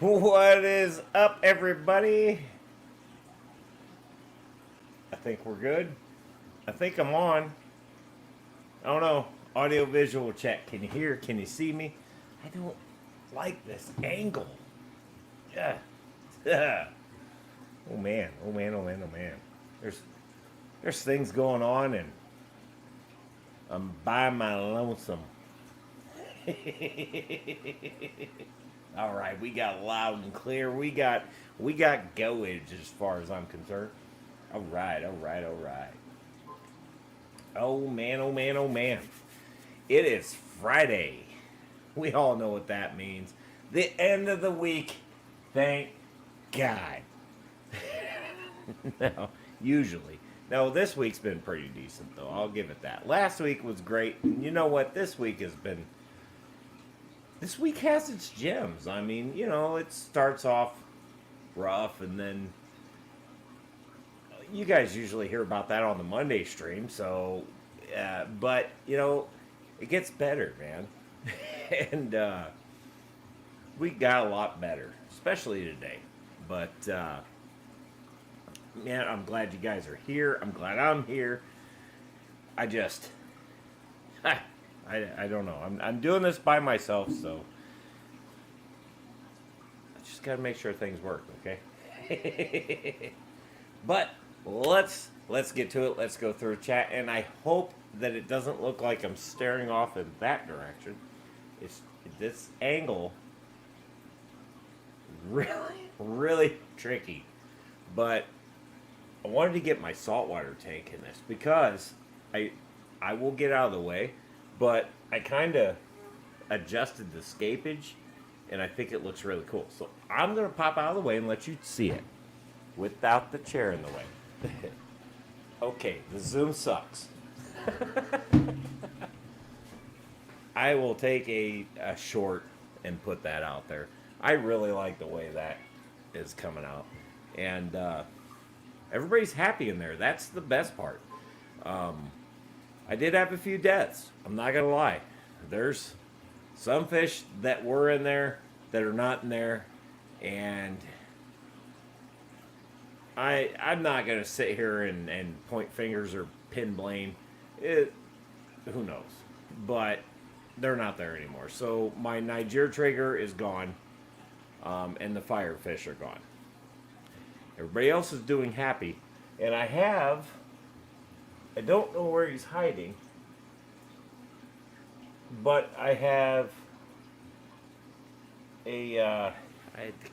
What is up, everybody? I think we're good. I think I'm on. I don't know. Audio visual check. Can you hear? Can you see me? I don't like this angle. Yeah. Oh man. Oh man. Oh man. Oh man. There's things going on, and I'm by my lonesome. All right, we got loud and clear. We got goage as far as I'm concerned. All right, all right, all right. Oh man, oh man, oh man. It is Friday. We all know what that means. The end of the week. Thank God. No, usually. No, this week's been pretty decent though. I'll give it that. Last week was great. And you know what? This week has its gems. I mean, it starts off rough, and then you guys usually hear about that on the Monday stream. So, but it gets better, man, and we got a lot better, especially today. But man, I'm glad you guys are here. I'm glad I'm here. I just, I don't know. I'm doing this by myself, so I just gotta make sure things work, okay? But let's get to it. Let's go through chat, and I hope that it doesn't look like I'm staring off in that direction. It's this angle really tricky, but I wanted to get my saltwater tank in this because I will get out of the way, but I kind of adjusted the scapage, and I think it looks really cool. So I'm going to pop out of the way and let you see it without the chair in the way. Okay, the zoom sucks. I will take a short and put that out there. I really like the way that is coming out. And everybody's happy in there. That's the best part. I did have a few deaths. I'm not going to lie. There's some fish that were in there that are not in there. And I'm not going to sit here and point fingers or pin blame. Who knows? But they're not there anymore. So my Niger trigger is gone. And the firefish are gone. Everybody else is doing happy. And I don't know where he's hiding, but I have I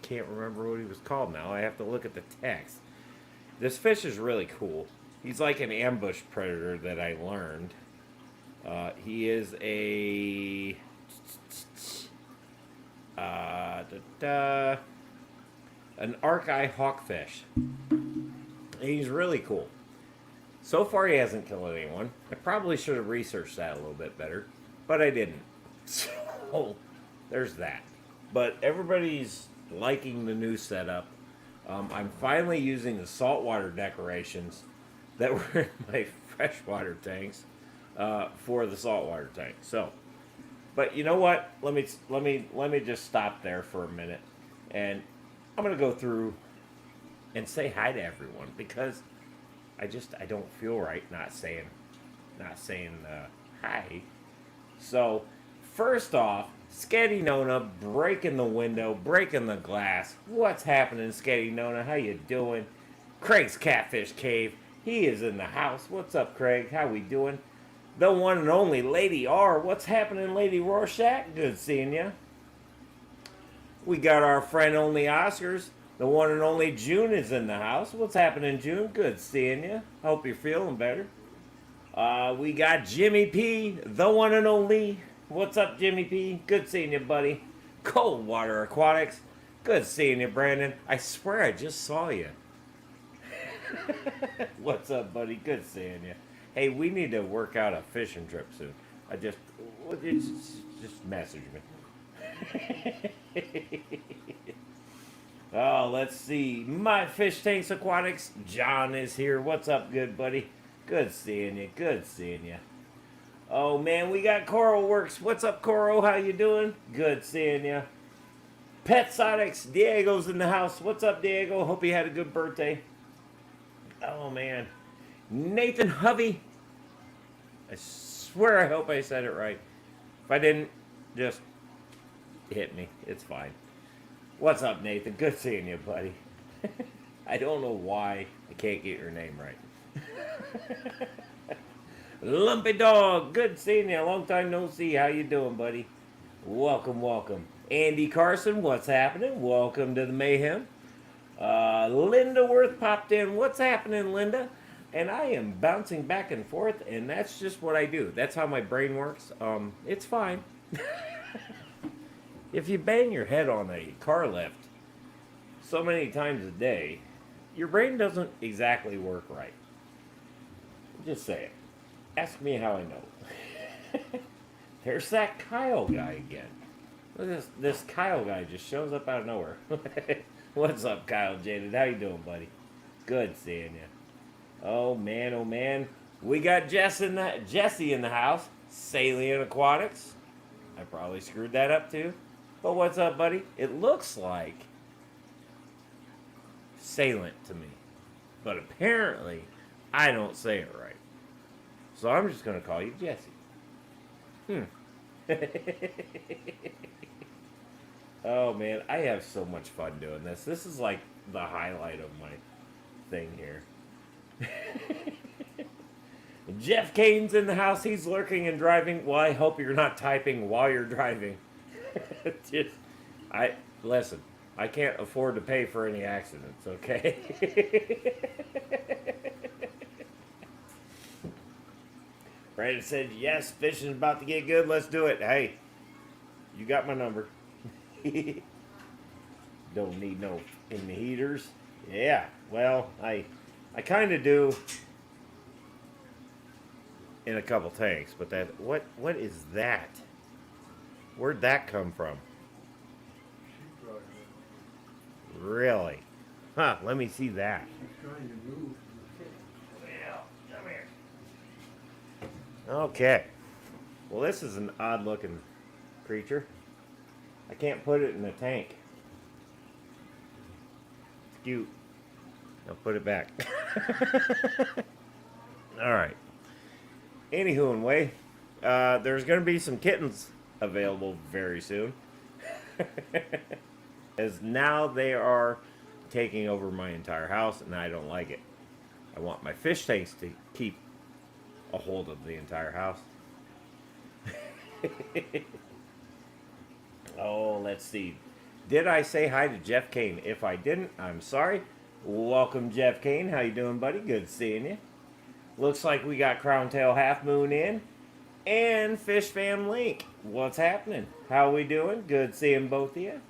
can't remember what he was called now. I have to look at the text. This fish is really cool. He's like an ambush predator that I learned. He is an arc-eye hawkfish. He's really cool. So far, he hasn't killed anyone. I probably should have researched that a little bit better, but I didn't. So, there's that. But everybody's liking the new setup. I'm finally using the saltwater decorations that were in my freshwater tanks for the saltwater tank. So, but you know what? Let me just stop there for a minute, and I'm gonna go through and say hi to everyone because I don't feel right not saying hi. So first off, Sketty Nona breaking the window, breaking the glass. What's happening, Sketty Nona? How you doing? Craig's Catfish Cave. He is in the house. What's up, Craig? How we doing? The one and only Lady R. What's happening, Lady Rorschach? Good seeing ya. We got our friend only Oscars. The one and only June is in the house. What's happening, June? Good seeing you. Hope you're feeling better. We got Jimmy P, the one and only. What's up, Jimmy P? Good seeing you, buddy. Coldwater Aquatics. Good seeing you, Brandon. I swear I just saw you. What's up, buddy? Good seeing you. Hey, we need to work out a fishing trip soon. Just message me. Oh, let's see. My Fish Tanks Aquatics. John is here. What's up, good buddy? Good seeing you. Good seeing you. Oh, man, we got Coral Works. What's up, Coral? How you doing? Good seeing you. Pet Sonics, Diego's in the house. What's up, Diego? Hope you had a good birthday. Oh, man. Nathan Hovey. I swear I hope I said it right. If I didn't, just hit me. It's fine. What's up, Nathan? Good seeing you, buddy. I don't know why I can't get your name right. Lumpy Dog, good seeing you. Long time no see. How you doing, buddy? Welcome, welcome. Andy Carson, what's happening? Welcome to the Mayhem. Linda Worth popped in. What's happening, Linda? And I am bouncing back and forth, and that's just what I do. That's how my brain works. It's fine. If you bang your head on a car lift so many times a day, your brain doesn't exactly work right. Just say it. Ask me how I know. There's that Kyle guy again. Look at this Kyle guy just shows up out of nowhere. What's up, Kyle Jaded? How you doing, buddy? Good seeing you. Oh man, we got Jesse in the house. Salient Aquatics. I probably screwed that up too. But what's up, buddy? It looks like Salient to me. But apparently, I don't say it right. So I'm just going to call you Jesse. Oh, man. I have so much fun doing this. This is like the highlight of my thing here. Jeff Kane's in the house. He's lurking and driving. Well, I hope you're not typing while you're driving. Listen, I can't afford to pay for any accidents, okay? Brandon said, yes, fishing's about to get good. Let's do it. Hey, you got my number. Don't need no in the heaters. Yeah, well, I kind of do in a couple tanks, but what is that? Where'd that come from? Really? Huh, let me see that. Well, come here. Okay. Well, this is an odd looking creature. I can't put it in a tank. It's cute. I'll put it back. Alright. Anywho, and way, there's going to be some kittens available very soon. As now they are taking over my entire house, and I don't like it. I want my fish tanks to keep a hold of the entire house. Oh, let's see. Did I say hi to Jeff Kane? If I didn't, I'm sorry. Welcome, Jeff Kane. How you doing, buddy? Good seeing you. Looks like we got Crown Tail Half Moon in. And Fish Fam Link. What's happening? How we doing? Good seeing both of you.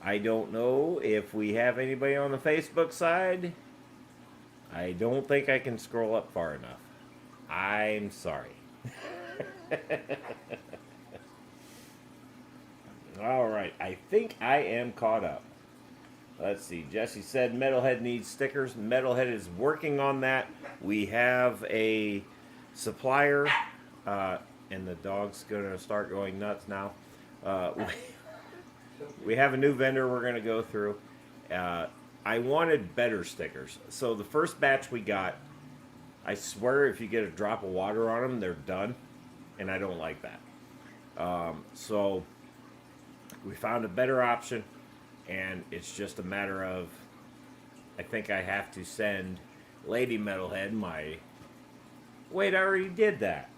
I don't know if we have anybody on the Facebook side. I don't think I can scroll up far enough. I'm sorry. Alright, I think I am caught up. Let's see, Jesse said Metalhead needs stickers. Metalhead is working on that. We have a supplier, and the dog's going to start going nuts now. We have a new vendor we're going to go through. I wanted better stickers. So the first batch we got, I swear if you get a drop of water on them, they're done. And I don't like that. So we found a better option. And it's just a matter of, I think I have to send Lady Metalhead my... Wait, I already did that.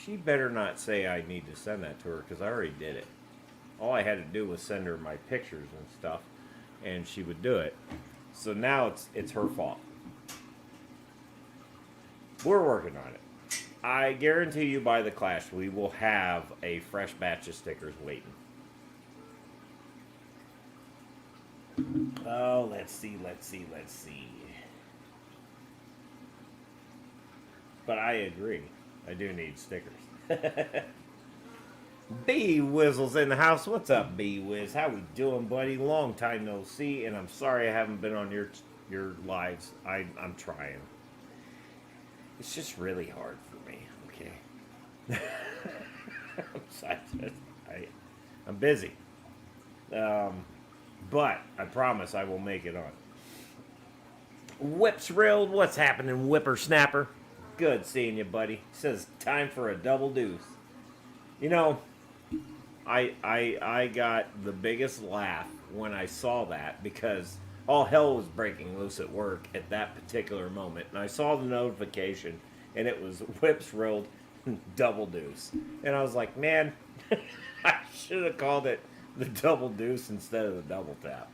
She better not say I need to send that to her, because I already did it. All I had to do was send her my pictures and stuff, and she would do it. So now it's her fault. We're working on it. I guarantee you by the Clash, we will have a fresh batch of stickers waiting. Oh, let's see. But I agree. I do need stickers. B Wizzle's in the house. What's up, B Wiz? How we doing, buddy? Long time no see, and I'm sorry I haven't been on your lives. I'm trying. It's just really hard for me, okay? I'm busy. But I promise I will make it on. Whips Rilled, what's happening, whippersnapper? Good seeing you, buddy. Says time for a double deuce. You know, I got the biggest laugh when I saw that because all hell was breaking loose at work at that particular moment, and I saw the notification, and it was Whips Rilled double deuce, and I was like, man, I should have called it the double deuce instead of the double tap.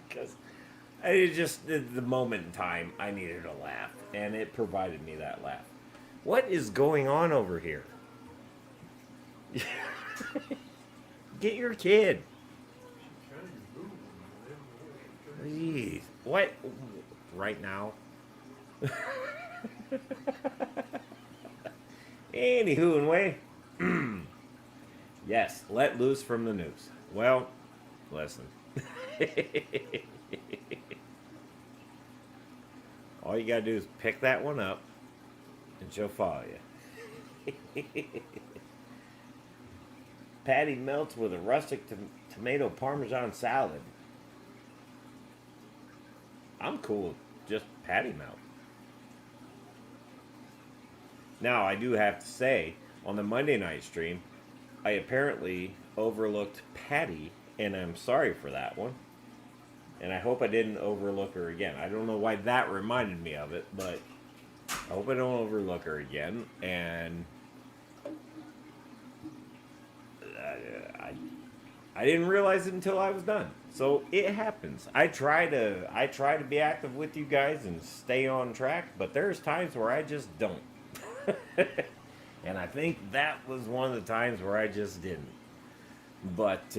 Because it just the moment in time I needed a laugh, and it provided me that laugh. What is going on over here? Get your kid. Jeez. What? Right now? Anywho, and way. Yes, let loose from the noose. Well, listen. All you gotta do is pick that one up, and she'll follow you. Patty melts with a rustic tomato parmesan salad. I'm cool with just patty melt. Now, I do have to say, on the Monday night stream, I apparently overlooked Patty, and I'm sorry for that one. And I hope I didn't overlook her again. I don't know why that reminded me of it, but I hope I don't overlook her again. And I didn't realize it until I was done. So it happens. I try to be active with you guys and stay on track, but there's times where I just don't. And I think that was one of the times where I just didn't. But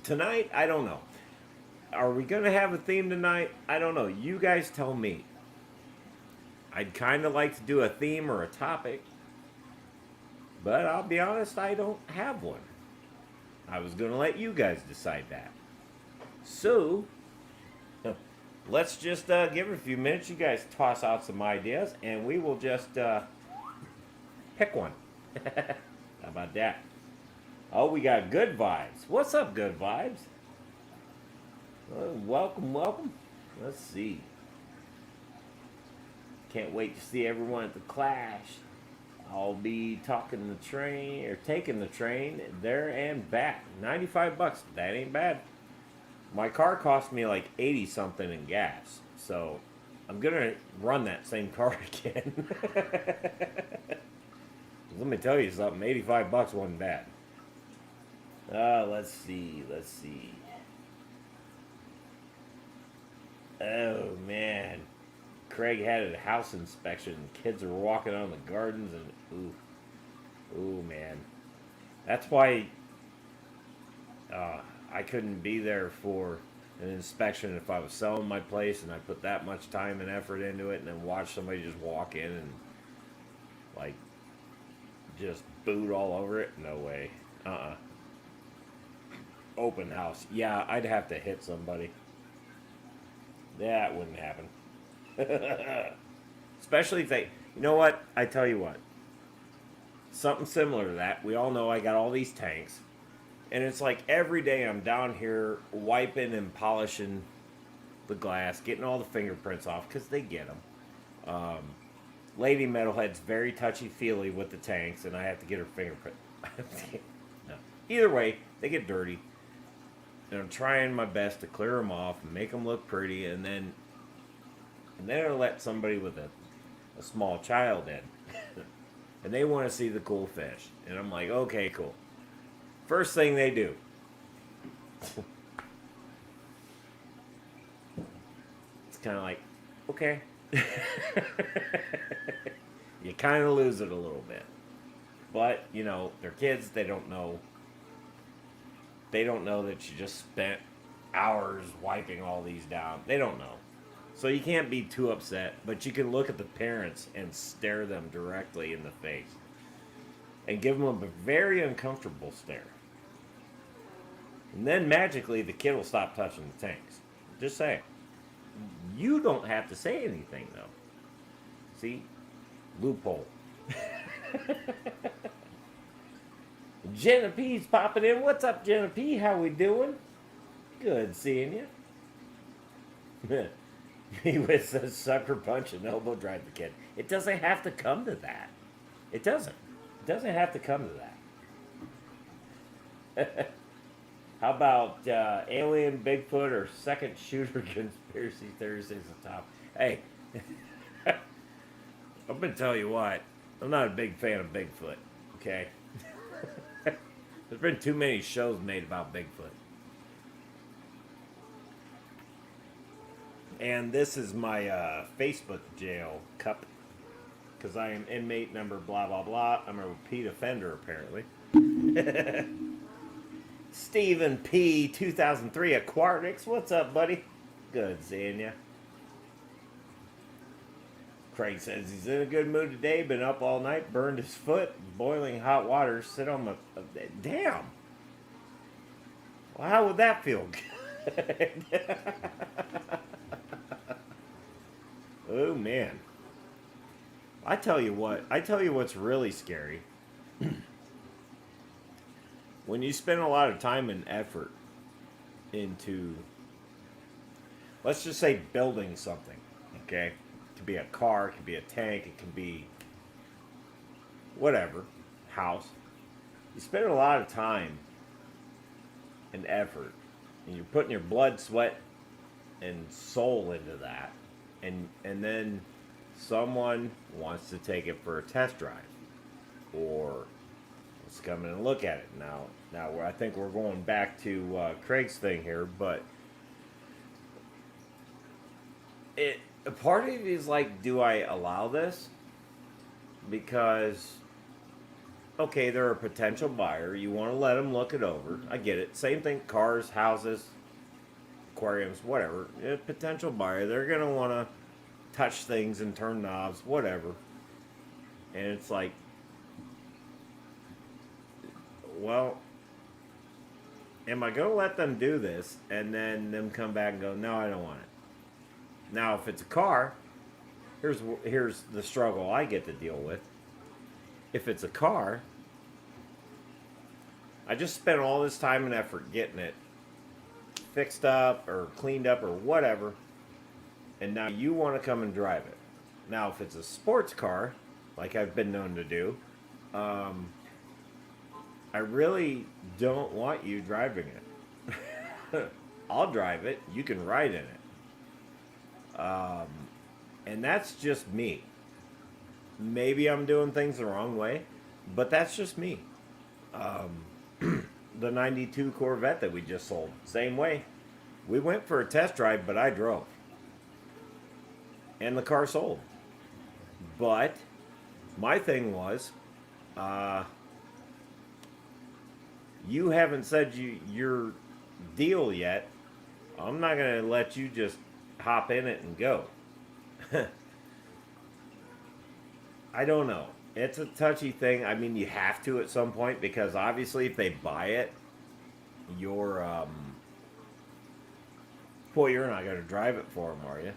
tonight, I don't know. Are we going to have a theme tonight? I don't know. You guys tell me. I'd kind of like to do a theme or a topic, but I'll be honest, I don't have one. I was going to let you guys decide that. So, let's just give it a few minutes. You guys toss out some ideas, and we will just pick one. How about that? Oh, we got Good Vibes. What's up, Good Vibes? Welcome, welcome. Let's see. Can't wait to see everyone at the Clash. I'll be taking the train there and back. $95. That ain't bad. My car cost me like 80 something in gas, so I'm gonna run that same car again. Let me tell you something. $85 wasn't bad. Let's see. Oh man, Craig had a house inspection. Kids are walking on the gardens, and ooh man, that's why I couldn't be there for an inspection if I was selling my place and I put that much time and effort into it, and then watch somebody just walk in and like just boot all over it. No way. Open house. Yeah, I'd have to hit somebody. That wouldn't happen. Especially if they... You know what? I tell you what. Something similar to that. We all know I got all these tanks. And it's like every day I'm down here wiping and polishing the glass, getting all the fingerprints off, because they get them. Lady Metalhead's very touchy-feely with the tanks, and I have to get her fingerprint. No. Either way, they get dirty. And I'm trying my best to clear them off and make them look pretty, and then I'll let somebody with a small child in. And they want to see the cool fish. And I'm like, okay, cool. First thing they do. It's kind of like, okay. You kind of lose it a little bit. But, you know, they're kids, they don't know. They don't know that you just spent hours wiping all these down. They don't know. So you can't be too upset, but you can look at the parents and stare them directly in the face. And give them a very uncomfortable stare. And then magically the kid will stop touching the tanks. Just saying. You don't have to say anything though. See? Loophole. Jenna P's popping in. What's up, Jenna P? How we doing? Good seeing you. He with a sucker punch and elbow drive the kid. It doesn't have to come to that. It doesn't. It doesn't have to come to that. How about alien, Bigfoot, or second shooter conspiracy theories at the top? Hey, I'm gonna tell you what. I'm not a big fan of Bigfoot. Okay. There's been too many shows made about Bigfoot. And this is my Facebook jail cup. Because I am inmate number blah, blah, blah. I'm a repeat offender, apparently. Stephen P. 2003 Aquatics. What's up, buddy? Good seeing ya. Craig says he's in a good mood today. Been up all night. Burned his foot. Boiling hot water. Sit on my... Damn. Well, how would that feel? Oh, man. I tell you what's really scary. When you spend a lot of time and effort into, let's just say, building something, okay? It could be a car, it could be a tank, it could be whatever, house. You spend a lot of time and effort, and you're putting your blood, sweat, and soul into that, and then someone wants to take it for a test drive, or let's come in and look at it. Now I think we're going back to Craig's thing here, but a part of it is like, do I allow this? Because, okay, they're a potential buyer. You want to let them look it over. I get it. Same thing, cars, houses, aquariums, whatever. A potential buyer, they're going to want to touch things and turn knobs, whatever. And it's like, well, am I going to let them do this and then them come back and go, no, I don't want it? Now, if it's a car, here's the struggle I get to deal with. If it's a car, I just spent all this time and effort getting it fixed up or cleaned up or whatever, and now you want to come and drive it. Now, if it's a sports car, like I've been known to do, I really don't want you driving it. I'll drive it. You can ride in it. And that's just me. Maybe I'm doing things the wrong way, but that's just me. The 92 Corvette that we just sold, same way. We went for a test drive, but I drove. And the car sold. But my thing was, you haven't said your deal yet. I'm not going to let you just hop in it and go. I don't know. It's a touchy thing. I mean, you have to at some point, because obviously if they buy it, you're not going to drive it for them, are you?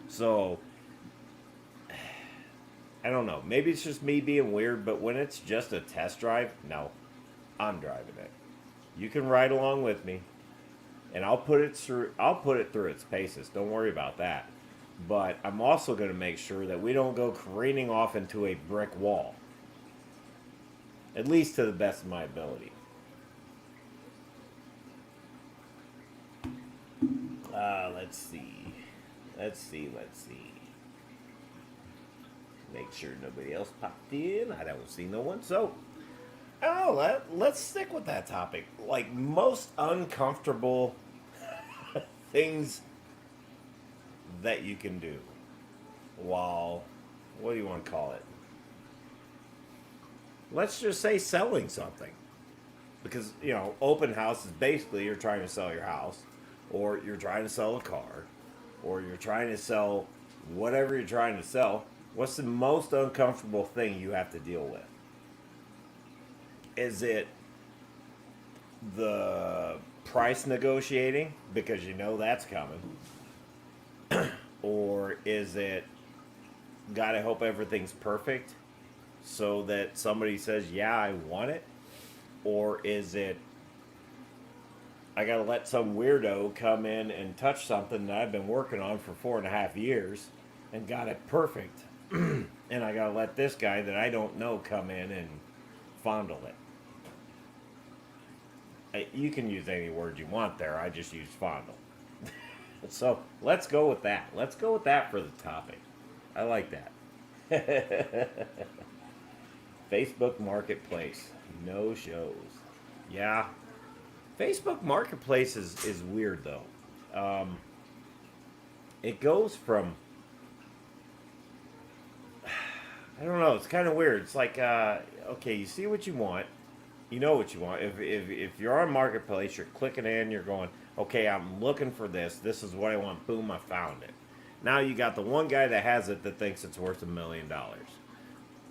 So, I don't know. Maybe it's just me being weird, but when it's just a test drive, no, I'm driving it. You can ride along with me, and I'll put it through its paces. Don't worry about that. But I'm also going to make sure that we don't go careening off into a brick wall. At least to the best of my ability. Let's see. Make sure nobody else popped in. I don't see no one. So, let's stick with that topic. Like, most uncomfortable things that you can do while, what do you want to call it? Let's just say selling something. Because, open house is basically you're trying to sell your house, or you're trying to sell a car, or you're trying to sell whatever you're trying to sell. What's the most uncomfortable thing you have to deal with? Is it the price negotiating, because you know that's coming? Or is it, gotta hope everything's perfect? so that somebody says, yeah, I want it? Or is it, I gotta let some weirdo come in and touch something that I've been working on for 4.5 years and got it perfect, and I gotta let this guy that I don't know come in and fondle it? You can use any word you want there. I just use fondle. So let's go with that. Let's go with that for the topic. I like that. Facebook Marketplace. No shows. Yeah. Facebook Marketplace is weird, though. It goes from, I don't know, it's kind of weird. It's like, okay, you see what you want. You know what you want. If you're on Marketplace, you're clicking in, you're going, okay, I'm looking for this. This is what I want. Boom, I found it. Now you got the one guy that has it that thinks it's worth $1 million.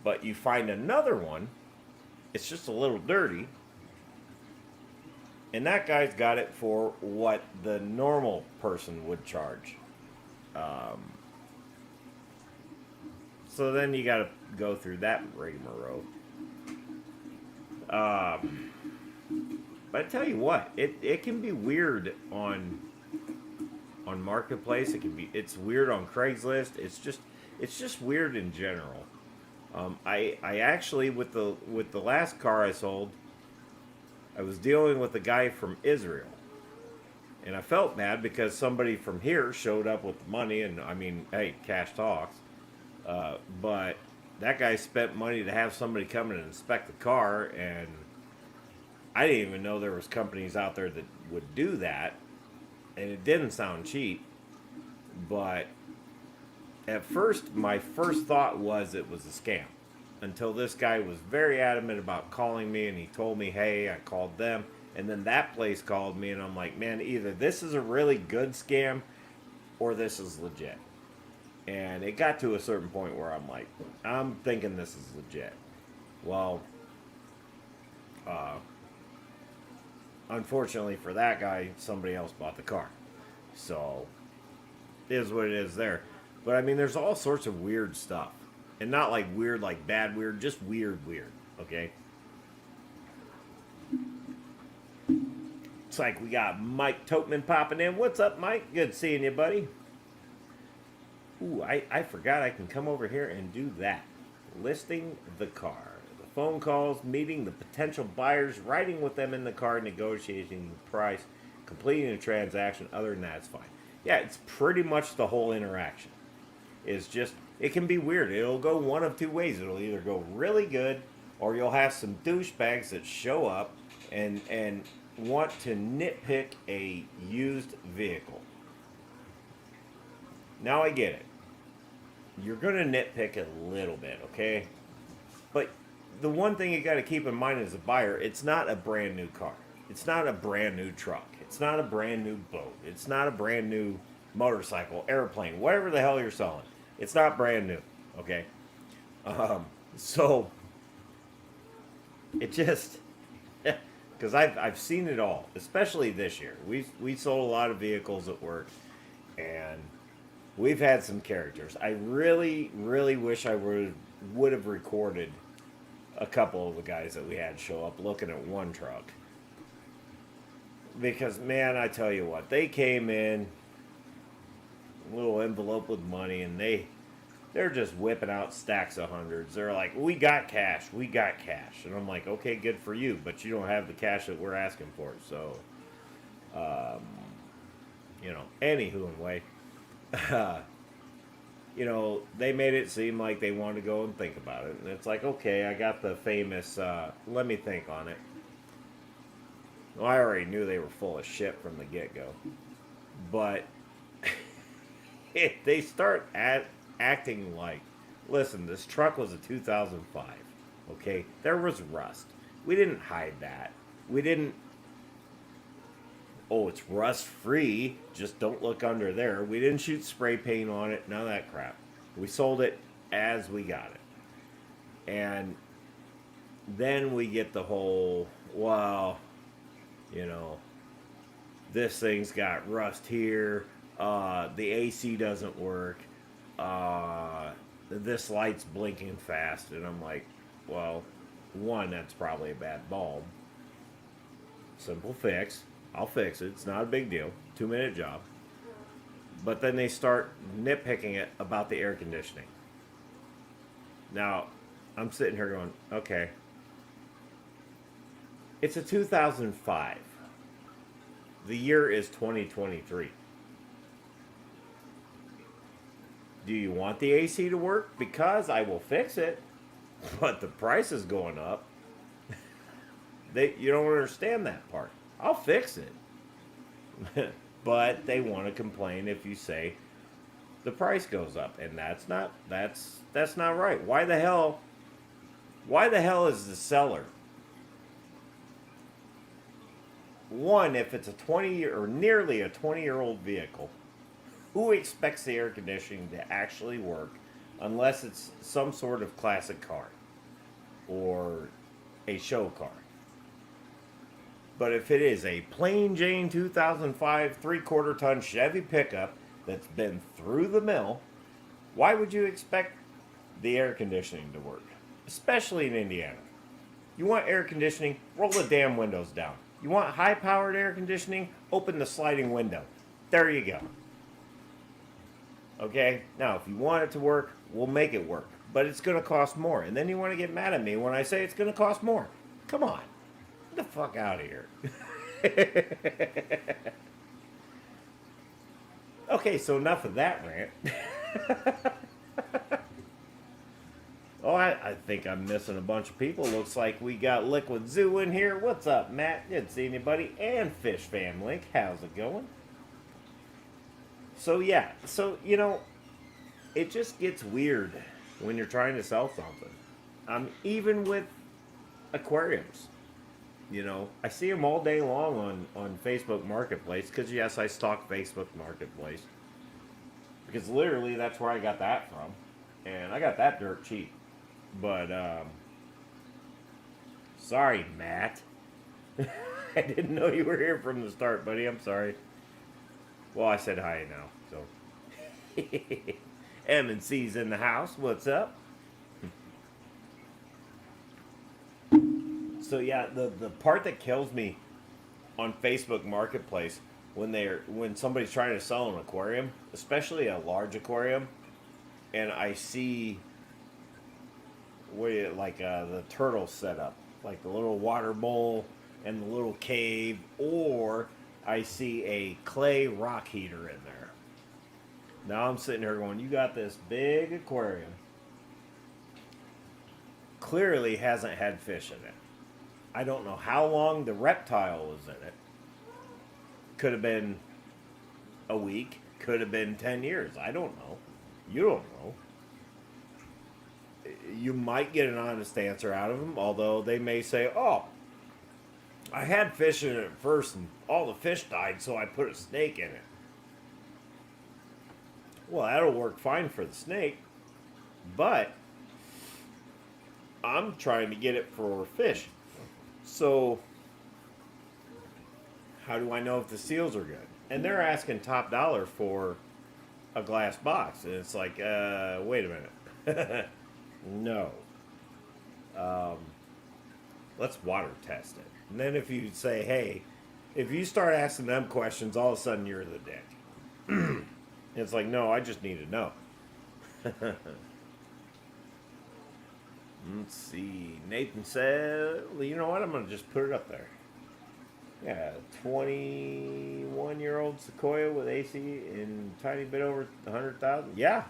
But you find another one, it's just a little dirty, and that guy's got it for what the normal person would charge. So then you got to go through that rigmarole. But I tell you what, it can be weird on Marketplace. It's weird on Craigslist. It's just weird in general. I actually, with the last car I sold, I was dealing with a guy from Israel, and I felt bad because somebody from here showed up with the money, and I mean, hey, cash talks. But that guy spent money to have somebody come in and inspect the car, and I didn't even know there was companies out there that would do that, and it didn't sound cheap. But at first, my first thought was it was a scam, until this guy was very adamant about calling me, and he told me, hey, I called them, and then that place called me, and I'm like, man, either this is a really good scam or this is legit. And it got to a certain point where I'm like, I'm thinking this is legit. Well, unfortunately for that guy, somebody else bought the car. So, it is what it is there. But I mean, there's all sorts of weird stuff. And not like weird, like bad weird, just weird, okay? It's like we got Mike Toteman popping in. What's up, Mike? Good seeing you, buddy. Ooh, I forgot I can come over here and do that. Listing the car. The phone calls, meeting the potential buyers, riding with them in the car, negotiating the price, completing the transaction. Other than that, it's fine. Yeah, it's pretty much the whole interaction. It's just, it can be weird. It'll go one of two ways. It'll either go really good, or you'll have some douchebags that show up and want to nitpick a used vehicle. Now I get it. You're going to nitpick a little bit, okay? But the one thing you got to keep in mind as a buyer, it's not a brand new car. It's not a brand new truck. It's not a brand new boat. It's not a brand new motorcycle, airplane, whatever the hell you're selling. It's not brand new, okay? So, it just, because I've seen it all, especially this year. We sold a lot of vehicles at work, and we've had some characters. I really, really wish I would have recorded a couple of the guys that we had show up looking at one truck. Because, man, I tell you what, they came in, a little envelope with money, and they're just whipping out stacks of hundreds. They're like, we got cash. And I'm like, okay, good for you, but you don't have the cash that we're asking for. So, anywho, anyway. They made it seem like they wanted to go and think about it. And it's like, okay, I got the famous, let me think on it. Well, I already knew they were full of shit from the get-go. But they start acting like, listen, this truck was a 2005, okay? There was rust. We didn't hide that. We didn't, oh, it's rust-free, just don't look under there. We didn't shoot spray paint on it, none of that crap. We sold it as we got it. And then we get the whole, well, this thing's got rust here, the AC doesn't work, this light's blinking fast, and I'm like, Well, one, that's probably a bad bulb. Simple fix. I'll fix it. It's not a big deal. 2-minute job. But then they start nitpicking it about the air conditioning. Now, I'm sitting here going, okay. It's a 2005. The year is 2023. Do you want the AC to work? Because I will fix it. But the price is going up. You don't understand that part. I'll fix it. But they want to complain if you say the price goes up, and that's not right. Why the hell is the seller, one, if it's a 20-year or nearly a 20-year-old vehicle, who expects the air conditioning to actually work unless it's some sort of classic car or a show car? But if it is a plain Jane 2005 3/4 ton Chevy pickup that's been through the mill, why would you expect the air conditioning to work? Especially in Indiana. You want air conditioning, roll the damn windows down. You want high-powered air conditioning, open the sliding window. There you go. Okay? Now, if you want it to work, we'll make it work. But it's going to cost more. And then you want to get mad at me when I say it's going to cost more. Come on. Get the fuck out of here. Okay, so enough of that rant. Oh, I think I'm missing a bunch of people. Looks like we got Liquid Zoo in here. What's up, Matt? Didn't see anybody. And Fish Fam Link. How's it going? So, yeah. So, it just gets weird when you're trying to sell something. Even with aquariums. I see them all day long on Facebook Marketplace. Because, yes, I stalk Facebook Marketplace. Because literally, that's where I got that from. And I got that dirt cheap. But, sorry, Matt. I didn't know you were here from the start, buddy. I'm sorry. Well, I said hi now, so. M&C's in the house. What's up? So, yeah, the part that kills me on Facebook Marketplace when somebody's trying to sell an aquarium, especially a large aquarium, and I see the turtle setup, like the little water bowl and the little cave, or I see a clay rock heater in there. Now I'm sitting here going, you got this big aquarium, clearly hasn't had fish in it. I don't know how long the reptile was in it. Could have been a week, could have been 10 years. I don't know. You don't know. You might get an honest answer out of them, although they may say, oh, I had fish in it at first and all the fish died, so I put a snake in it. Well, that'll work fine for the snake, but I'm trying to get it for fish. So, how do I know if the seals are good? And they're asking top dollar for a glass box. And it's like, wait a minute. No. Let's water test it. And then if you say, hey, if you start asking them questions, all of a sudden you're the dick. It's like, no, I just need to know. Let's see. Nathan said, well, you know what? I'm going to just put it up there. Yeah, 21-year-old Sequoia with AC in tiny bit over 100,000. Yeah.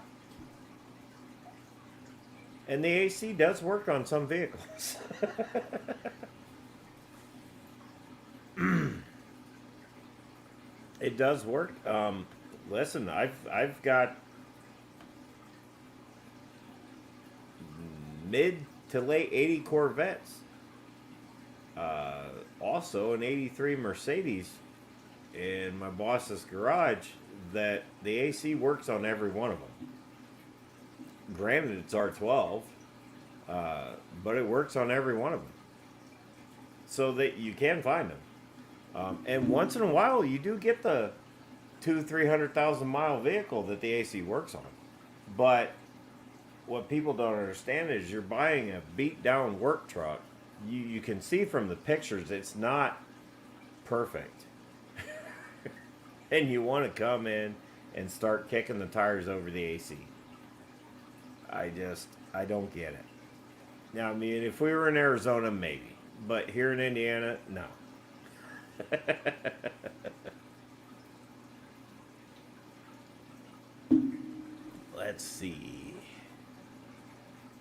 And the AC does work on some vehicles. It does work. Listen, I've got mid to late 80 Corvettes. Also an 83 Mercedes in my boss's garage that the AC works on every one of them. Granted, it's R12, but it works on every one of them. So that you can find them. And once in a while, you do get the 200,000-300,000 mile vehicle that the AC works on. But what people don't understand is you're buying a beat down work truck. You can see from the pictures it's not perfect. And you want to come in and start kicking the tires over the AC. I don't get it. Now, I mean, if we were in Arizona, maybe. But here in Indiana, no. Let's see.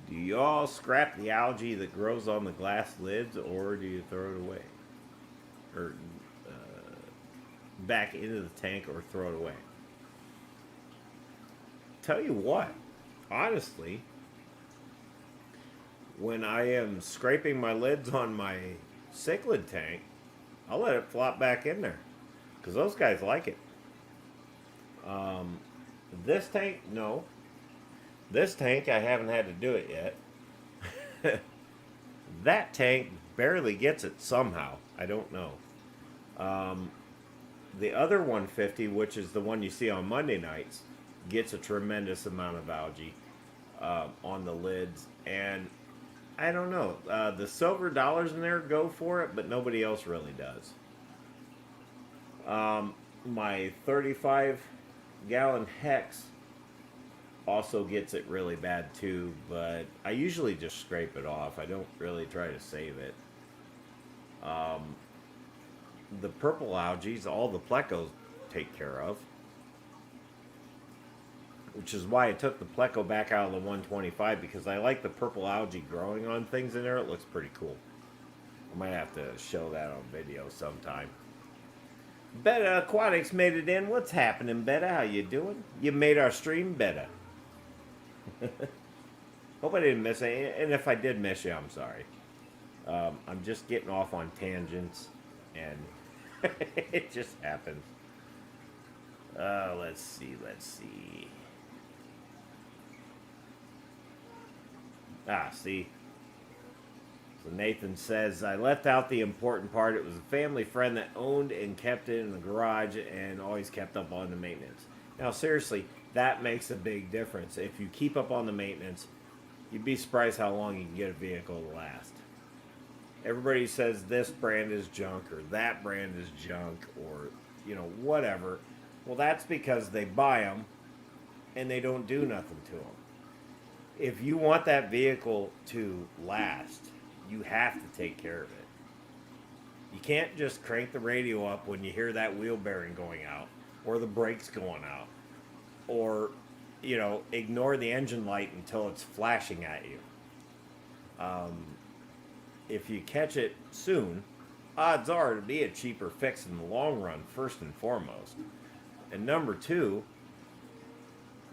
Do y'all scrap the algae that grows on the glass lids, or do you throw it away? Or back into the tank, or throw it away? Tell you what, honestly, when I am scraping my lids on my cichlid tank, I'll let it flop back in there. Because those guys like it. This tank, no. This tank, I haven't had to do it yet. That tank barely gets it somehow. I don't know. The other 150, which is the one you see on Monday nights, gets a tremendous amount of algae on the lids. And I don't know. The silver dollars in there go for it, but nobody else really does. My 35-gallon Hex also gets it really bad too, but I usually just scrape it off. I don't really try to save it. The purple algae, all the plecos take care of, which is why I took the pleco back out of the 125, because I like the purple algae growing on things in there. It looks pretty cool. I might have to show that on video sometime. Betta Aquatics made it in. What's happening, Betta? How you doing? You made our stream, Betta. Hope I didn't miss it. And if I did miss you, I'm sorry. I'm just getting off on tangents, and it just happens. Let's see. See. So Nathan says, I left out the important part. It was a family friend that owned and kept it in the garage and always kept up on the maintenance. Now, seriously, that makes a big difference. If you keep up on the maintenance, you'd be surprised how long you can get a vehicle to last. Everybody says this brand is junk or that brand is junk or, whatever. Well, that's because they buy them and they don't do nothing to them. If you want that vehicle to last, you have to take care of it. You can't just crank the radio up when you hear that wheel bearing going out or the brakes going out or, ignore the engine light until it's flashing at you. If you catch it soon, odds are it'll be a cheaper fix in the long run, first and foremost. And number two,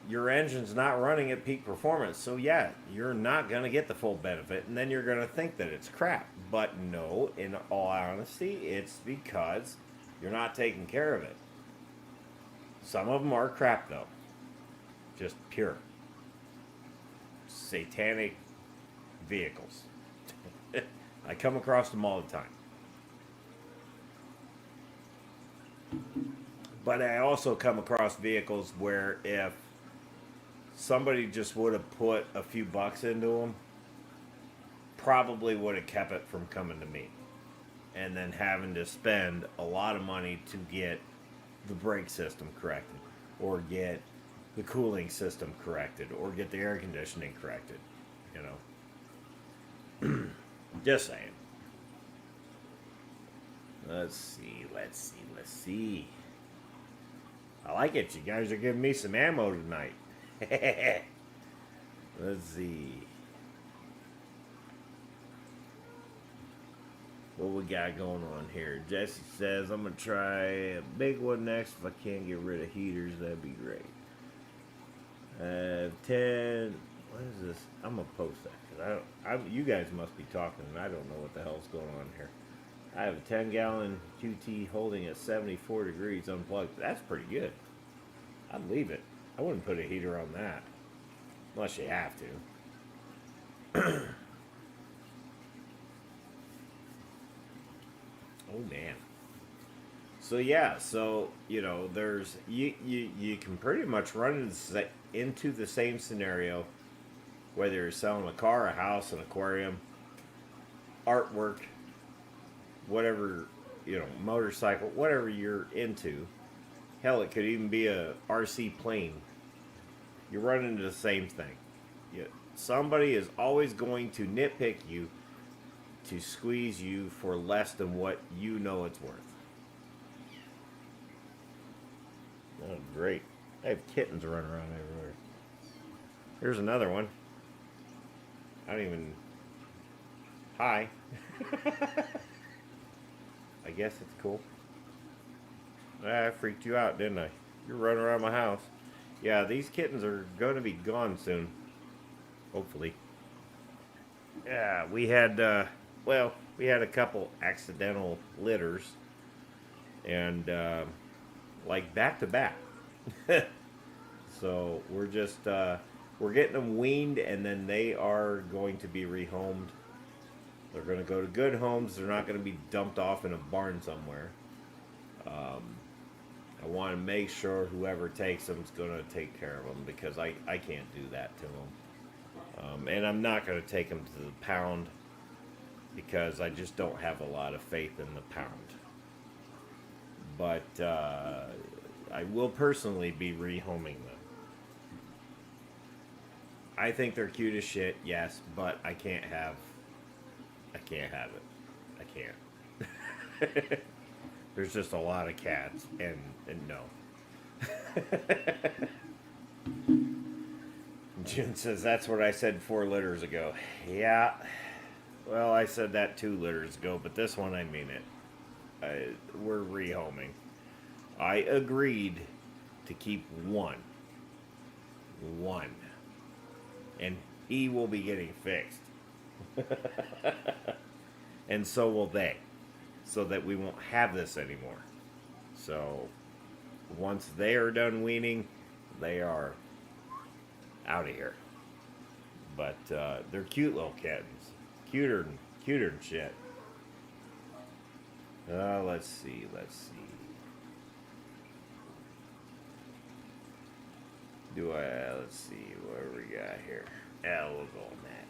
your engine's not running at peak performance. So yeah, you're not going to get the full benefit, and then you're going to think that it's crap. But no, in all honesty, it's because you're not taking care of it. Some of them are crap though. Just pure. Satanic vehicles. I come across them all the time. But I also come across vehicles where if somebody just would have put a few bucks into them, probably would have kept it from coming to me. And then having to spend a lot of money to get the brake system corrected, or get the cooling system corrected, or get the air conditioning corrected, Just saying. Let's see. I like it. You guys are giving me some ammo tonight. Let's see. What we got going on here? Jesse says, I'm going to try a big one next. If I can't get rid of heaters, that'd be great. 10. What is this? I'm going to post that. Cause you guys must be talking, and I don't know what the hell's going on here. I have a 10-gallon QT holding at 74 degrees unplugged. That's pretty good. I'd leave it. I wouldn't put a heater on that. Unless you have to. Oh, man. So, yeah. So, there's... You can pretty much run into the same scenario Whether you're selling a car, a house, an aquarium, artwork, whatever, motorcycle, whatever you're into. Hell, it could even be a RC plane. You run into the same thing. Somebody is always going to nitpick you to squeeze you for less than what you know it's worth. Oh, great. I have kittens running around everywhere. Here's another one. I don't even... Hi. I guess it's cool. I freaked you out, didn't I? You're running around my house. Yeah, these kittens are going to be gone soon. Hopefully. Yeah, we had a couple accidental litters. And, like, back to back. So, we're just, we're getting them weaned, and then they are going to be rehomed. They're going to go to good homes. They're not going to be dumped off in a barn somewhere. I want to make sure whoever takes them is going to take care of them, because I can't do that to them. And I'm not going to take them to the pound, because I just don't have a lot of faith in the pound. But I will personally be rehoming them. I think they're cute as shit, yes, but I can't have it. I can't. There's just a lot of cats, and no. June says, that's what I said 4 litters ago. Yeah, well, I said that 2 litters ago, but this one, I mean it. We're rehoming. I agreed to keep one. And he will be getting fixed. And so will they. So that we won't have this anymore. So, once they are done weaning, they are out of here. But they're cute little kittens. Cuter than shit. Let's see. Let's see what we got here. Yeah, we'll go on that.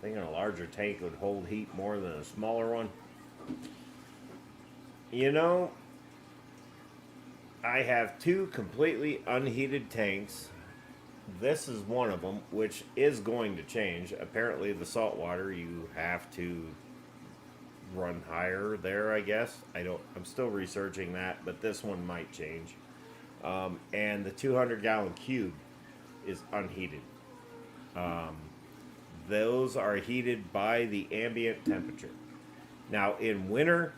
Thinking a larger tank would hold heat more than a smaller one. You know, I have 2 completely unheated tanks. This is one of them, which is going to change. Apparently, the salt water, you have to run higher there, I guess. I'm still researching that, but this one might change. And the 200-gallon cube is unheated. Those are heated by the ambient temperature. Now, in winter,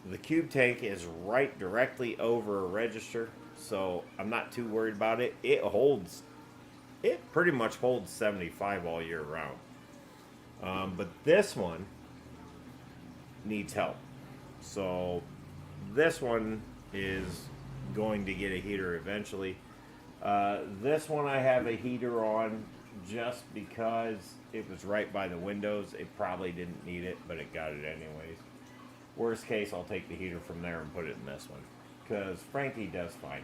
the cube tank is right directly over a register, so I'm not too worried about it. It pretty much holds 75 all year round. But this one needs help. So this one is going to get a heater eventually. This one I have a heater on just because it was right by the windows. It probably didn't need it, but it got it anyways. Worst case, I'll take the heater from there and put it in this one, because Frankie does fine in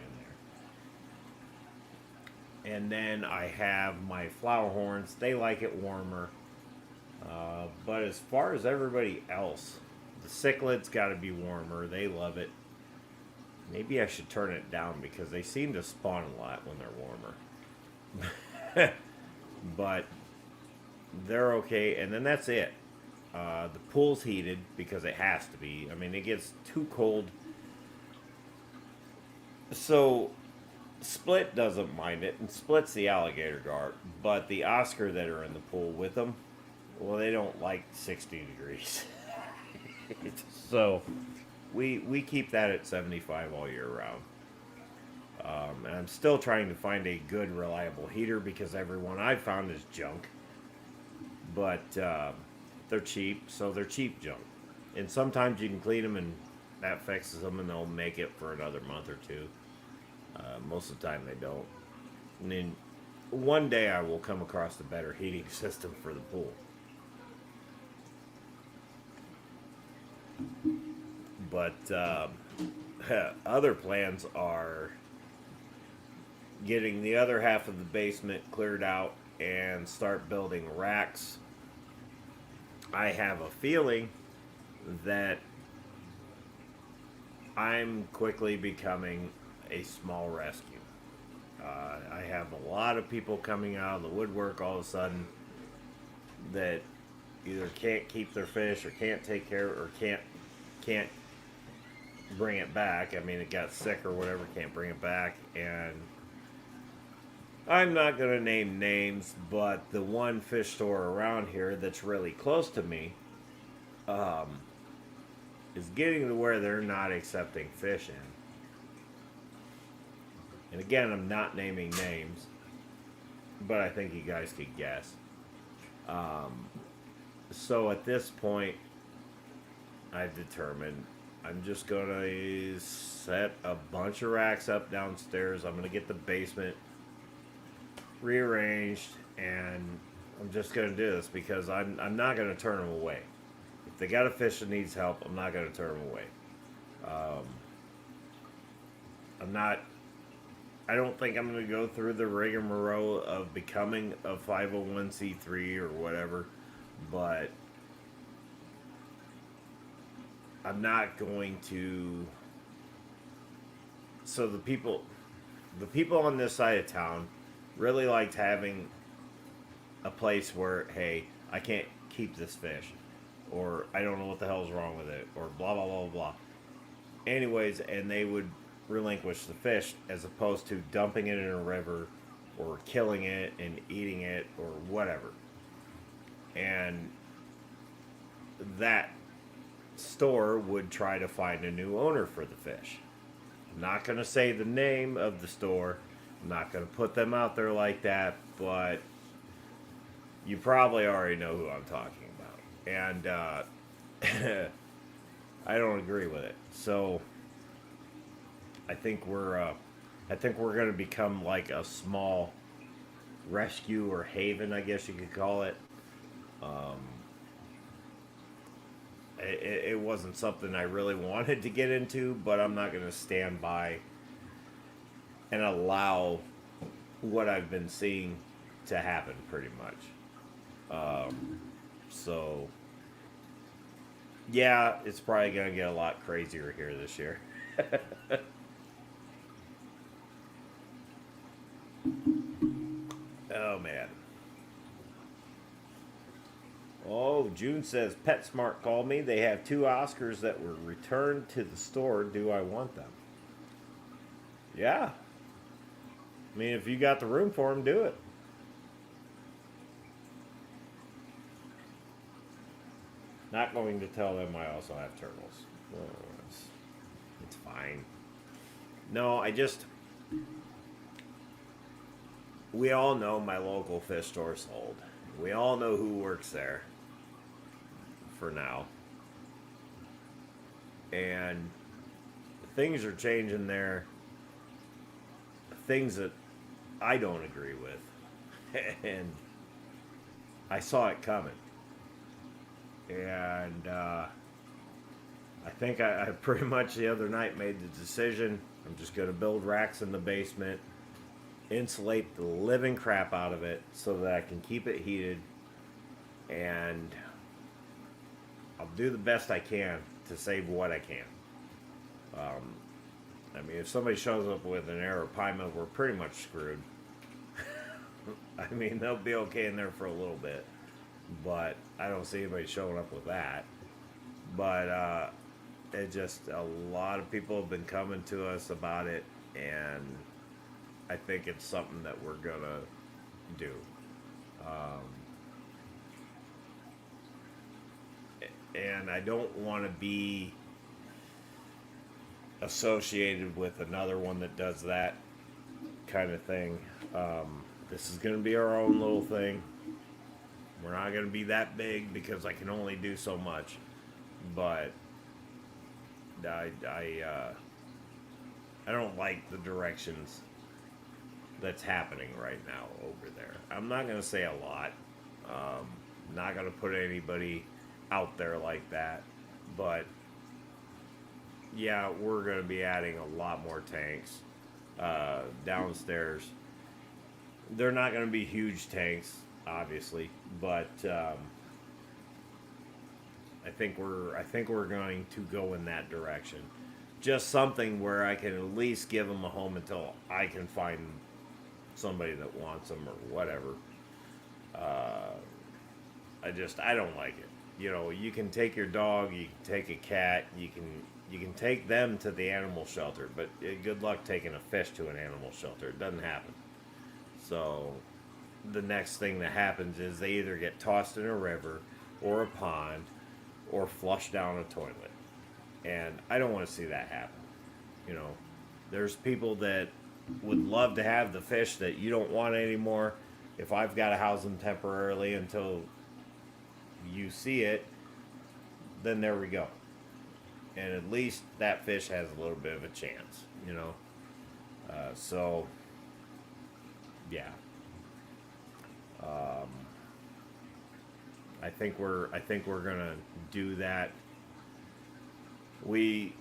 there. And then I have my flower horns. They like it warmer. But as far as everybody else, the cichlids got to be warmer. They love it. Maybe I should turn it down, because they seem to spawn a lot when they're warmer. But they're okay. And then that's it. The pool's heated because it has to be. I mean, it gets too cold. So Split doesn't mind it, and Split's the alligator guard. But the Oscar that are in the pool with them, well, they don't like 60 degrees. So we keep that at 75 all year round. And I'm still trying to find a good, reliable heater, because every one I've found is junk. But they're cheap, so they're cheap junk. And sometimes you can clean them, and that fixes them, and they'll make it for another month or 2. Most of the time they don't. And then one day I will come across a better heating system for the pool. But other plans are getting the other half of the basement cleared out and start building racks. I have a feeling that I'm quickly becoming a small rescue. I have a lot of people coming out of the woodwork all of a sudden that either can't keep their fish or can't take care or can't bring it back. I mean, it got sick or whatever, can't bring it back. And I'm not going to name names, but the one fish store around here that's really close to me is getting to where they're not accepting fish in. And again, I'm not naming names, but I think you guys could guess. So at this point, I've determined I'm just going to set a bunch of racks up downstairs. I'm going to get the basement rearranged, and I'm just going to do this because I'm not going to turn them away. If they got a fish that needs help, I'm not going to turn them away. I don't think I'm going to go through the rigmarole of becoming a 501c3 or whatever, but I'm not going to. So the people on this side of town really liked having a place where, hey, I can't keep this fish, or I don't know what the hell's wrong with it, or blah blah blah blah. Anyways, and they would relinquish the fish as opposed to dumping it in a river or killing it and eating it or whatever. And that store would try to find a new owner for the fish. I'm not going to say the name of the store. I'm not going to put them out there like that, but you probably already know who I'm talking about. And I don't agree with it. So I think we're going to become like a small rescue or haven, I guess you could call it. It wasn't something I really wanted to get into, but I'm not going to stand by and allow what I've been seeing to happen, pretty much. So, yeah, it's probably going to get a lot crazier here this year. Oh, man. Oh, June says, PetSmart called me. They have 2 Oscars that were returned to the store. Do I want them? Yeah. I mean, if you got the room for them, do it. Not going to tell them I also have turtles. Oh, it's fine. No, we all know my local fish store sold. We all know who works there. For now. And things are changing there. Things that I don't agree with. And I saw it coming. And I think I pretty much the other night made the decision. I'm just going to build racks in the basement, insulate the living crap out of it so that I can keep it heated, and I'll do the best I can to save what I can. I mean, if somebody shows up with an error pie milk, we're pretty much screwed. I mean, they'll be okay in there for a little bit, but I don't see anybody showing up with that. But it just, a lot of people have been coming to us about it, and I think it's something that we're gonna do. And I don't want to be associated with another one that does that kind of thing. This is going to be our own little thing. We're not going to be that big because I can only do so much. But I don't like the directions that's happening right now over there. I'm not going to say a lot. Not going to put anybody out there like that. But yeah, we're going to be adding a lot more tanks. downstairs. They're not going to be huge tanks, obviously, but I think we're going to go in that direction. Just something where I can at least give them a home until I can find somebody that wants them or whatever. Uh, I don't like it. You can take your dog, you can take a cat, you can take them to the animal shelter, but good luck taking a fish to an animal shelter. It doesn't happen. So the next thing that happens is they either get tossed in a river or a pond or flushed down a toilet. And I don't want to see that happen. You know, there's people that would love to have the fish that you don't want anymore. If I've got to house them temporarily until you see it, then there we go. And at least that fish has a little bit of a chance, So, yeah. Um, I think we're gonna do that. We've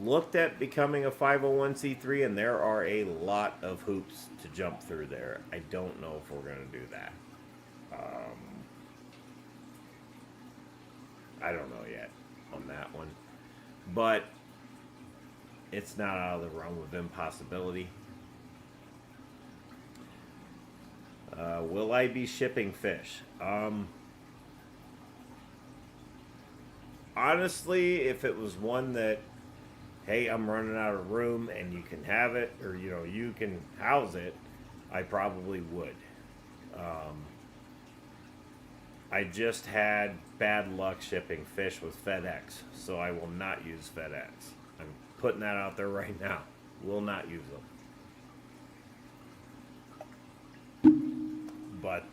looked at becoming a 501c3, and there are a lot of hoops to jump through there. I don't know if we're gonna do that. Um, I don't know yet on that one, but it's not out of the realm of impossibility. Will I be shipping fish? Honestly, if it was one that, hey, I'm running out of room and you can have it, or you can house it, I probably would. Um, I just had bad luck shipping fish with FedEx, so I will not use FedEx. I'm putting that out there right now. Will not use them. But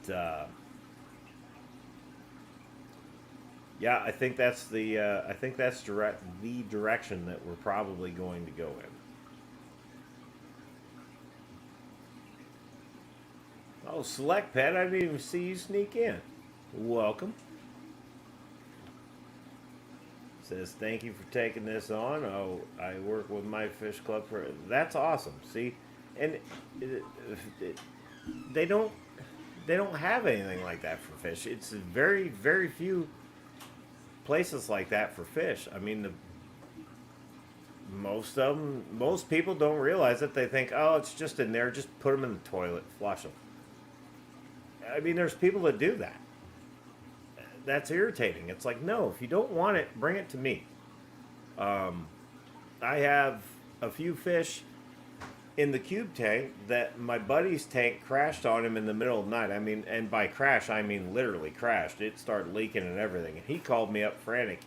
yeah, I think that's the direction that we're probably going to go in. Oh, Select Pet, I didn't even see you sneak in. Welcome. Says thank you for taking this on. Oh, I work with my fish club for. That's awesome. See, and they don't have anything like that for fish. It's very very few places like that for fish. I mean, most people don't realize it. They think, oh, it's just in there. Just put them in the toilet, flush them. I mean, there's people that do that. That's irritating. It's like, no, if you don't want it, bring it to me. I have a few fish in the cube tank that my buddy's tank crashed on him in the middle of the night. I mean, and by crash, I mean literally crashed. It started leaking and everything. And he called me up frantic.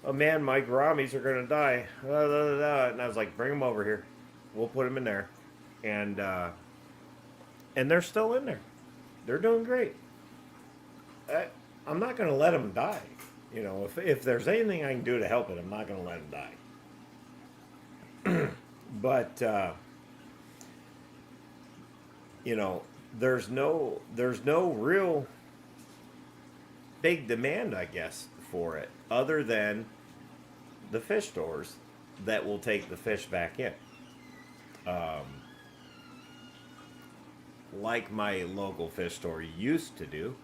Oh man, my gouramis are going to die. And I was like, bring them over here. We'll put them in there. And they're still in there. They're doing great. I'm not going to let them die. If there's anything I can do to help it, I'm not going to let them die. But there's no real big demand, I guess, for it, other than the fish stores that will take the fish back in. Like my local fish store used to do.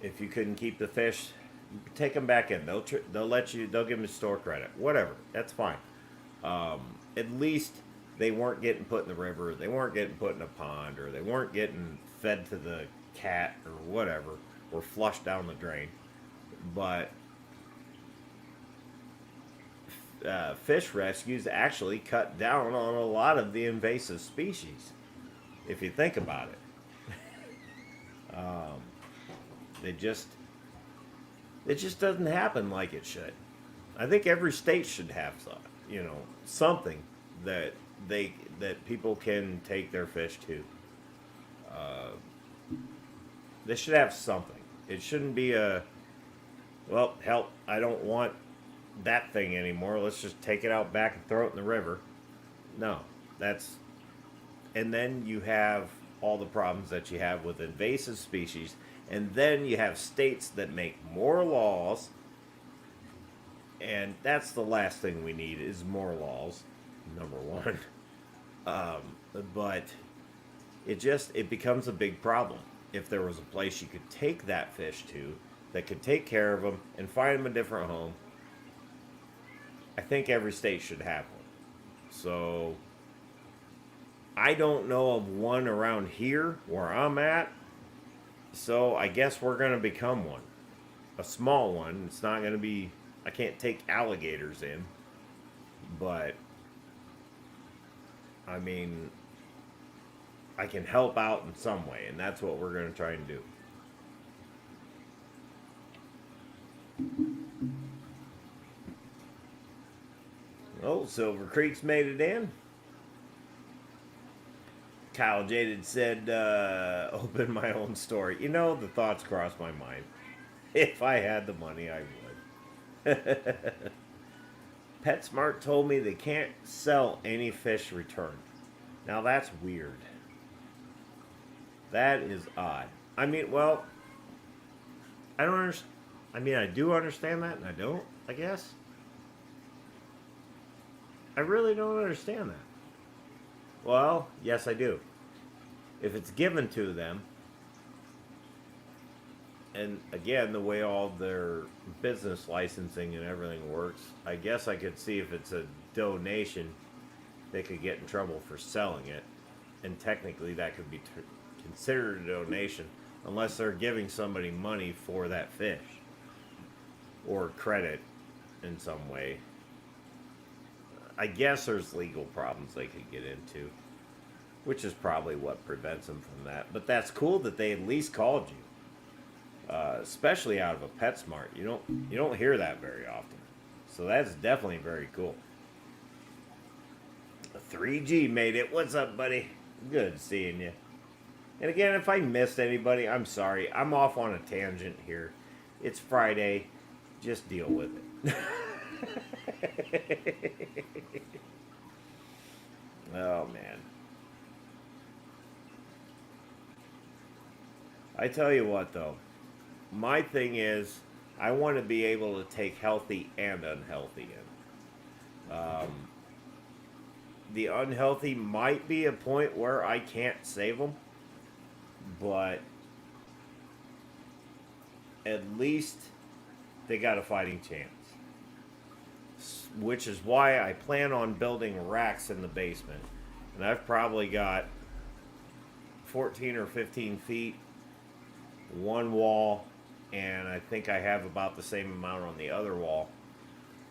If you couldn't keep the fish, take them back in. They'll let you. They'll give them store credit. Whatever. That's fine. At least they weren't getting put in the river. They weren't getting put in a pond, or they weren't getting fed to the cat or whatever, or flushed down the drain. But fish rescues actually cut down on a lot of the invasive species, if you think about it. It just doesn't happen like it should. I think every state should have something that people can take their fish to. They should have something. It shouldn't be well, help, I don't want that thing anymore. Let's just take it out back and throw it in the river. No, and then you have all the problems that you have with invasive species, and then you have states that make more laws, and that's the last thing we need is more laws. number one. But it becomes a big problem. If there was a place you could take that fish to that could take care of them and find them a different home, I think every state should have one. So I don't know of one around here where I'm at. So I guess we're going to become one. A small one. It's not going to be, I can't take alligators in. But, I mean, I can help out in some way. And that's what we're going to try and do. Oh, Silver Creek's made it in. Kyle Jaded said, open my own store. You know, the thoughts crossed my mind. If I had the money, I would. PetSmart told me they can't sell any fish returned. Now that's weird. That is odd. I mean, well, I don't understand. I mean, I do understand that, and I don't, I guess. I really don't understand that. Well, yes, I do. If it's given to them, and again, the way all their business licensing and everything works, I guess I could see if it's a donation, they could get in trouble for selling it. And technically, that could be considered a donation, unless they're giving somebody money for that fish or credit in some way. I guess there's legal problems they could get into, which is probably what prevents them from that. But that's cool that they at least called you, especially out of a PetSmart. You don't hear that very often, so that's definitely very cool. 3G made it. What's up, buddy? Good seeing you. And again, if I missed anybody, I'm sorry. I'm off on a tangent here. It's Friday. Just deal with it. Oh, man. I tell you what, though. My thing is, I want to be able to take healthy and unhealthy in. The unhealthy might be a point where I can't save them, but at least they got a fighting chance. Which is why I plan on building racks in the basement. And I've probably got 14 or 15 feet, one wall, and I think I have about the same amount on the other wall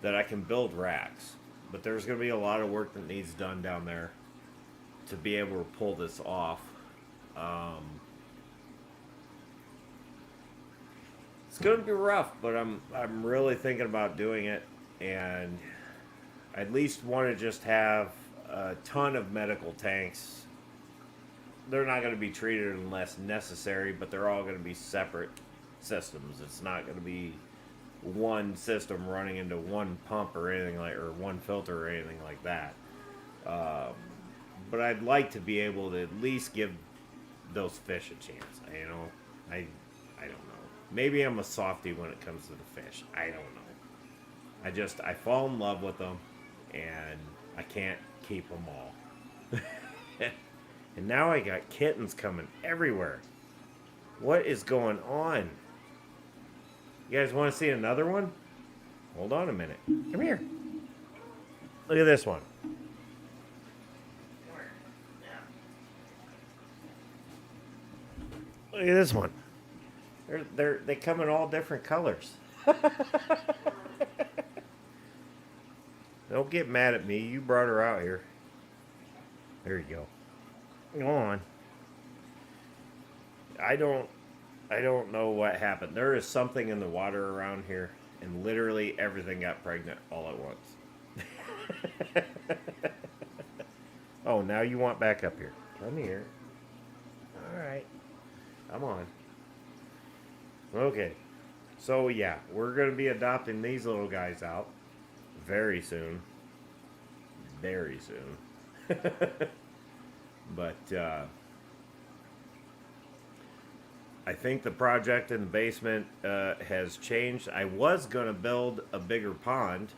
that I can build racks. But there's going to be a lot of work that needs done down there to be able to pull this off. It's going to be rough, but I'm really thinking about doing it, and I at least want to just have a ton of medical tanks. They're not going to be treated unless necessary, but they're all going to be separate systems. It's not going to be one system running into one pump or anything like, or one filter or anything like that. But I'd like to be able to at least give those fish a chance. You know, I don't know. Maybe I'm a softie when it comes to the fish. I don't know. I fall in love with them, and I can't keep them all. And now I got kittens coming everywhere. What is going on? You guys want to see another one? Hold on a minute. Come here. Look at this one. Look at this one. They come in all different colors. Don't get mad at me. You brought her out here. There you go. Go on. I don't know what happened. There is something in the water around here, and literally everything got pregnant all at once. Oh, now you want back up here. Come here. All right. Come on. Okay. So, yeah, we're going to be adopting these little guys out very soon. Very soon. But, I think the project in the basement has changed. I was going to build a bigger pond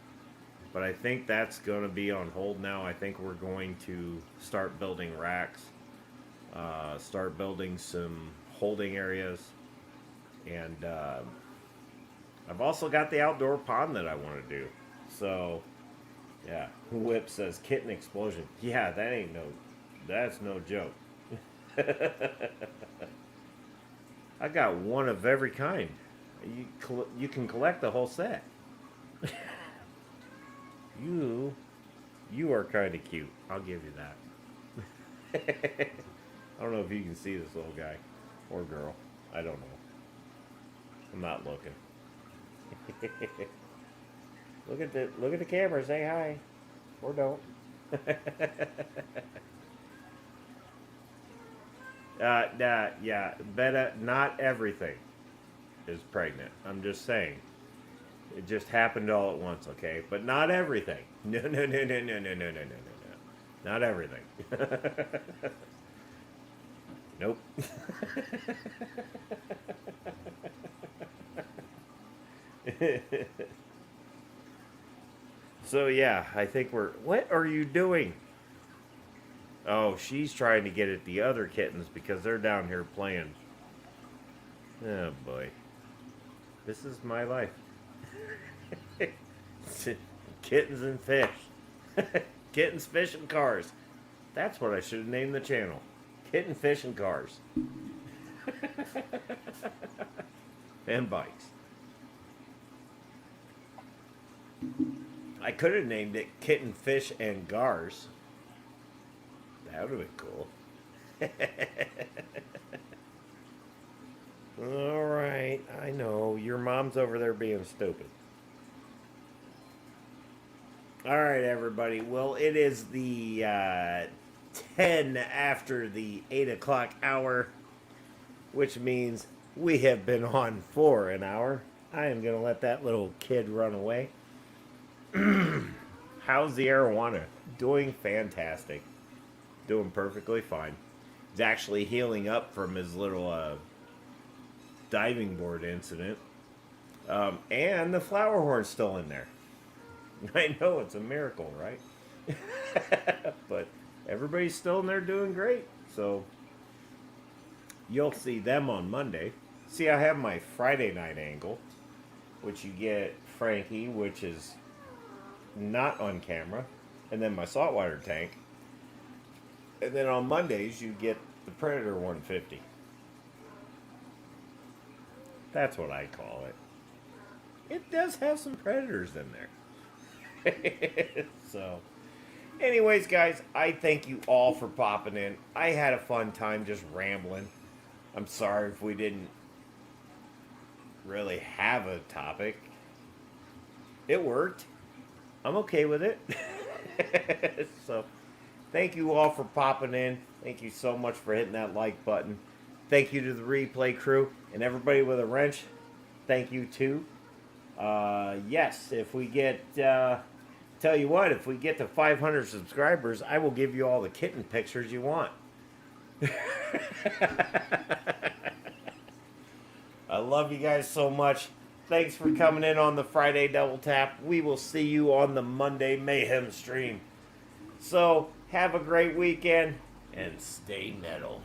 But I think that's going to be on hold now. I think we're going to start building racks, start building some holding areas, and I've also got the outdoor pond that I want to do. So, yeah. Whip says kitten explosion. Yeah, that's no joke. I got one of every kind. You can collect the whole set. You are kind of cute. I'll give you that. I don't know if you can see this little guy or girl. I don't know. I'm not looking. Look at the camera. Say hi, or don't. Yeah, Betta. Not everything is pregnant. I'm just saying. It just happened all at once, okay? But not everything. No. Not everything. Nope. So yeah, I think what are you doing? Oh, she's trying to get at the other kittens because they're down here playing. Oh boy. This is my life. Kittens and fish. Kittens, fish, and cars. That's what I should have named the channel. Kitten, fish, and cars. And bikes. I could have named it Kitten, Fish, and Gars. That would have been cool. Alright, I know. Your mom's over there being stupid. Alright, everybody. Well, it is the 10 after the 8 o'clock hour, which means we have been on for an hour. I am going to let that little kid run away. How's the arowana? Doing fantastic. Doing perfectly fine. He's actually healing up from his little diving board incident. And the flower horn's still in there. I know, it's a miracle, right? But everybody's still in there doing great. So you'll see them on Monday. See, I have my Friday night angle, which you get Frankie, which is not on camera, and then my saltwater tank. And then on Mondays, you get the Predator 150. That's what I call it. It does have some Predators in there. So, anyways, guys, I thank you all for popping in. I had a fun time just rambling. I'm sorry if we didn't really have a topic. It worked. I'm okay with it. So, thank you all for popping in. Thank you so much for hitting that like button. Thank you to the replay crew and everybody with a wrench. Thank you too. Yes, if we get, tell you what, if we get to 500 subscribers, I will give you all the kitten pictures you want. I love you guys so much. Thanks for coming in on the Friday Double Tap. We will see you on the Monday Mayhem stream. So, have a great weekend and stay metal.